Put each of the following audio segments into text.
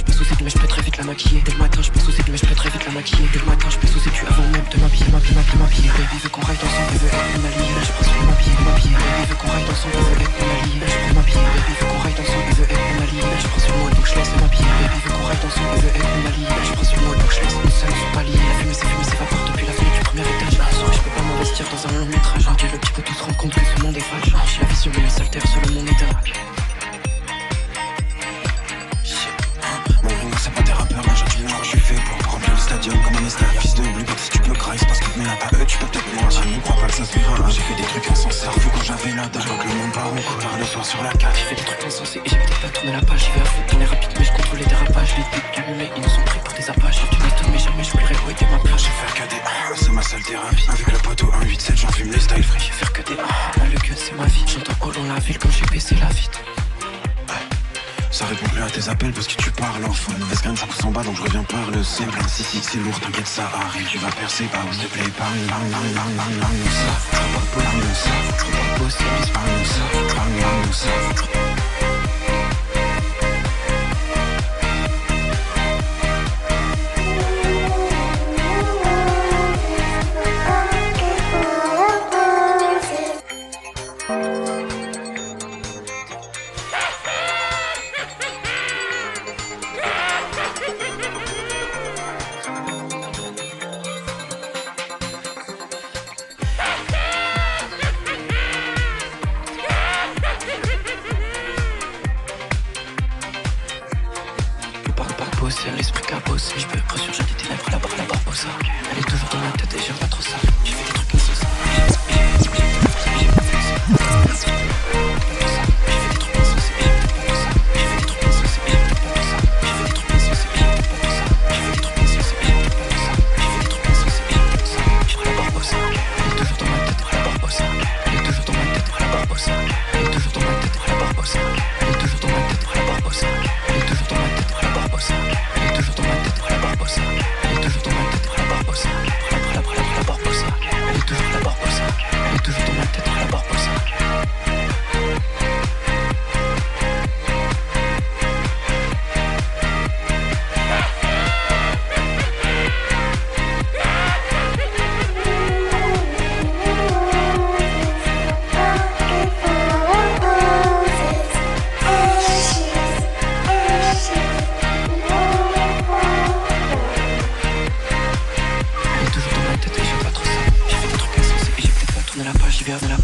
je passe aux aides, mais je peux très vite la maquiller. Dès le matin, je passe aux aides, mais je peux très vite la maquiller. Dès le matin, je passe aux aides avant même de m'habiller. Baby veut qu'on raille dans son, veut être mon allié. Là, je prends sur m'habiller. Baby veut qu'on raille dans son, veut être mon allié. Là, je prends m'habiller. Baby veut qu'on raille dans son, veut être mon allié. Là, je prends sur moi, donc je laisse m'habiller. Baby veut qu'on raille dans son, veut être mon allié. Là, je prends sur moi, donc je laisse une seule sur palier. La fumée s'évapore depuis la fenêtre du premier étage. Un soir, je peux pas m'investir dans un long métrage. Ok, le petit peut tout se rendre compte que ce monde est fâche. J'ai la vision, mais elle s'altère selon mon état. C'est pas des rappeurs, là j'attends, je crois que je suis fait pour remplir le stadium comme un estat. Fils de oublie, si tu peux craquer, c'est parce que mais là pas eux, tu peux peut-être moi. Si ne crois pas que ça se verra, j'ai fait des trucs insensés. Fou quand j'avais la dalle, je vois que le monde part en couleur le soir sur la carte. J'ai fait des trucs insensés et j'ai peut-être pas tourné la page. J'y vais à fond dans les rapides, mais je contrôle les dérapages. Les pics allumés, ils nous ont pris pour des apaches. Tu m'étonnes, mais jamais j'oublierai où était ma place. J'ai fait que des c'est ma seule thérapie. Avec le poteau 187, j'en fume les style free. J'ai faire que des le gueule, c'est ma vie. J'entends haut dans la ville quand j'ai baissé la vitre. Ça répond plus à tes appels parce que tu parles en fond. Mauvaise graine, ça pousse en bas donc je reviens par le simple. Si c'est lourd, t'inquiète, ça arrive. Tu vas percer, bah s'il te plaît, parle-nous ça. Parle-nous ça. Parle-nous ça. C'est l'esprit cabossé. Je peux ressurgir des ténèbres la barbossa. Elle est toujours dans ma tête et j'aime pas trop ça. J'ai fait des trucs insensés.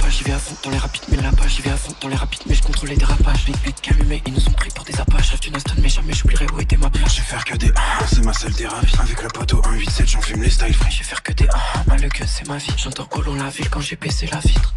J'y vais à fond dans les rapides, mais la page, j'y vais à fond dans les rapides, mais je contrôle les dérapages. Les buts allumés, ils nous ont pris pour des apaches. Rêve d'une Aston, mais jamais j'oublierai où était ma place. Je vais faire que des c'est ma seule thérapie. Avec le poteau 187, j'en fume les style free. Je vais faire que des le gueule, c'est ma vie. J'entends haut dans la ville quand j'ai baissé la vitre.